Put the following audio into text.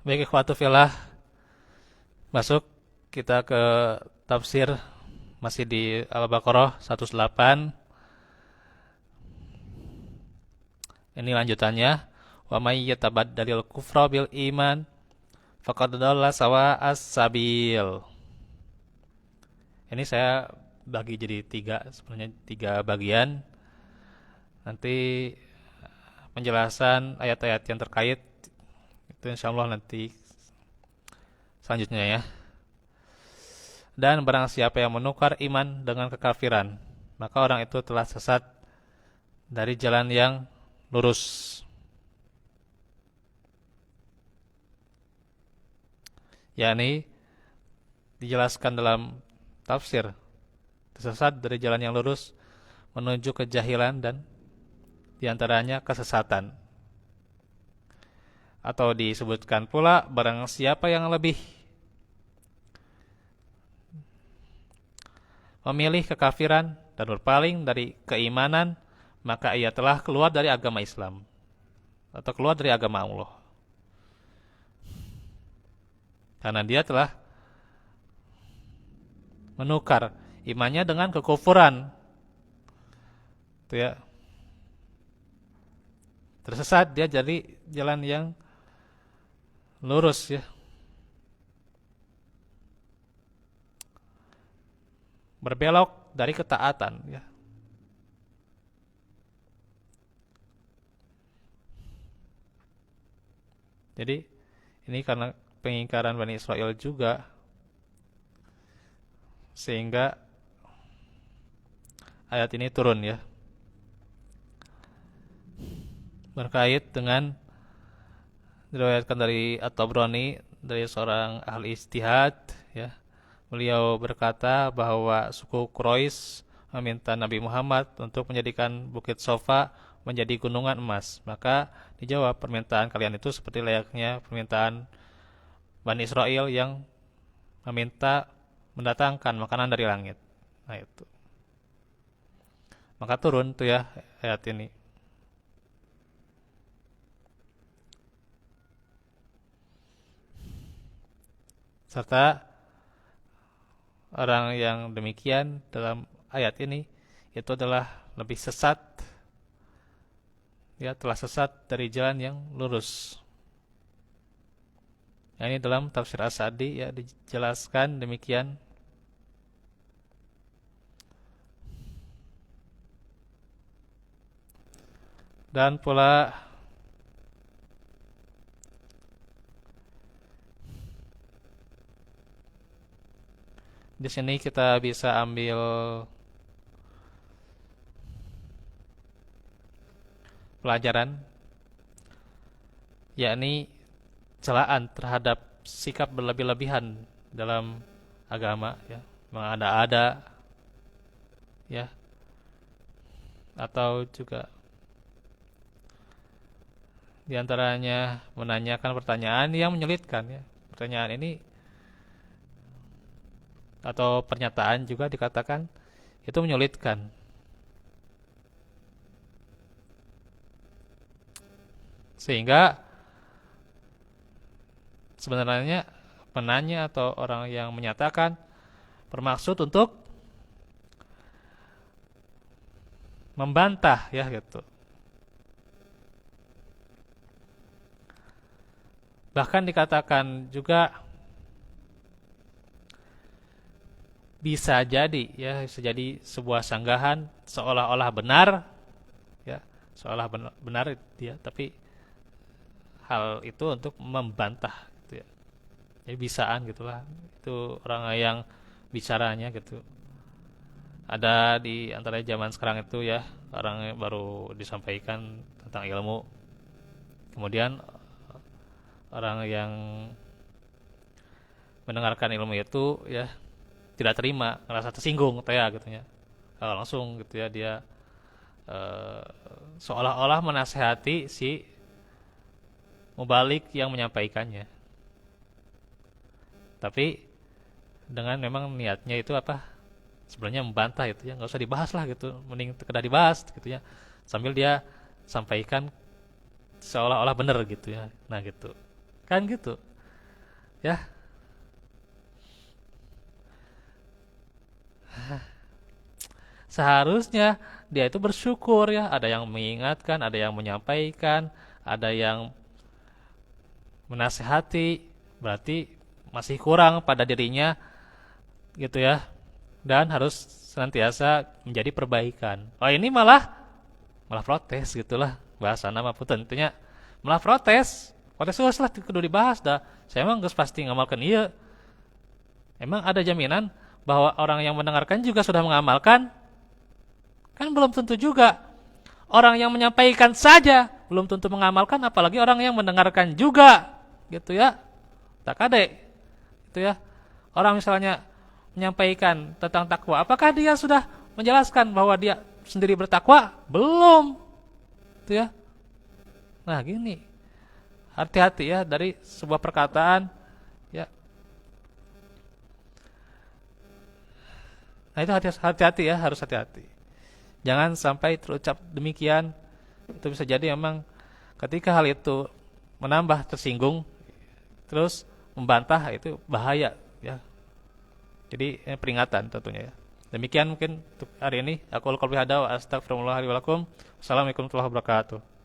Baik ikhwatu fillah, masuk kita ke tafsir masih di Al-Baqarah 108. Ini lanjutannya. Wa may yatabaddalil kufra bil iman faqad dhalla sawa'as sabil. Ini saya bagi jadi tiga, sebenarnya tiga bagian. Nanti penjelasan ayat-ayat yang terkait itu insyaallah nanti selanjutnya ya. Dan barang siapa yang menukar iman dengan kekafiran, maka orang itu telah sesat dari jalan yang lurus. Yakni dijelaskan dalam tafsir, tersesat dari jalan yang lurus menuju kejahilan dan diantaranya kesesatan. Atau disebutkan pula barang siapa yang lebih memilih kekafiran dan berpaling dari keimanan, maka ia telah keluar dari agama Islam atau keluar dari agama Allah. Karena dia telah menukar imannya dengan kekufuran. Itu ya. Tersesat dia jadi jalan yang lurus ya. Berbelok dari ketaatan ya. Jadi ini karena pengingkaran Bani Israel juga, sehingga ayat ini turun ya. Berkait dengan diriwayatkan dari At-Tabrani dari seorang ahli ijtihad ya. Beliau berkata bahwa suku Quraisy meminta Nabi Muhammad untuk menjadikan Bukit Sofa menjadi gunungan emas. Maka dijawab, permintaan kalian itu seperti layaknya permintaan Bani Israel yang meminta mendatangkan makanan dari langit. Nah itu. Maka turun tuh ya ayat ini. Serta orang yang demikian dalam ayat ini itu adalah lebih sesat, ya telah sesat dari jalan yang lurus. Ya, ini dalam tafsir As-Sa'di ya dijelaskan demikian. Dan pula di sini kita bisa ambil pelajaran, yakni celaan terhadap sikap berlebih-lebihan dalam agama ya, mengada-ada ya, atau juga diantaranya menanyakan pertanyaan yang menyulitkan ya. Pertanyaan ini atau pernyataan juga dikatakan itu menyulitkan. Sehingga sebenarnya penanya atau orang yang menyatakan bermaksud untuk membantah ya gitu. Bahkan dikatakan juga bisa jadi ya, bisa jadi sebuah sanggahan seolah-olah benar ya, seolah benar dia, tapi hal itu untuk membantah gitu ya. Jadi bisaan gitulah. Itu orang yang bicaranya gitu. Ada di antara zaman sekarang itu ya, orang yang baru disampaikan tentang ilmu. Kemudian orang yang mendengarkan ilmu itu ya tidak terima, ngerasa tersinggung ya gitu ya. Langsung gitu ya dia seolah-olah menasehati si mubalik yang menyampaikannya. Tapi dengan memang niatnya itu apa? Sebenarnya membantah itu ya, nggak usah dibahas lah gitu, mending sekedar dibahas gitu ya. Sambil dia sampaikan seolah-olah benar gitu ya. Nah gitu. Kan gitu. Ya, seharusnya dia itu bersyukur ya, ada yang mengingatkan, ada yang menyampaikan, ada yang menasehati, berarti masih kurang pada dirinya gitu ya. Dan harus senantiasa menjadi perbaikan. Oh, ini malah malah protes gitulah bahasa nama pun tentunya malah protes. Protes geus lah kudu dibahas dah. Saya emang geus pasti ngamalkan iya. Emang ada jaminan bahwa orang yang mendengarkan juga sudah mengamalkan? Kan belum tentu juga. Orang yang menyampaikan saja belum tentu mengamalkan, apalagi orang yang mendengarkan juga, gitu ya. Tak ade, gitu ya. Orang misalnya menyampaikan tentang takwa, apakah dia sudah menjelaskan bahwa dia sendiri bertakwa? Belum, gitu ya. Nah gini, hati-hati ya dari sebuah perkataan, ya. Nah itu hati-hati ya, harus hati-hati. Jangan sampai terucap demikian. Itu bisa jadi memang ketika hal itu menambah tersinggung, terus membantah itu bahaya ya. Jadi peringatan tentunya ya. Demikian mungkin untuk hari ini. Aku qouli hada wa astaghfirullah li wa lakum. Assalamualaikum warahmatullahi wabarakatuh.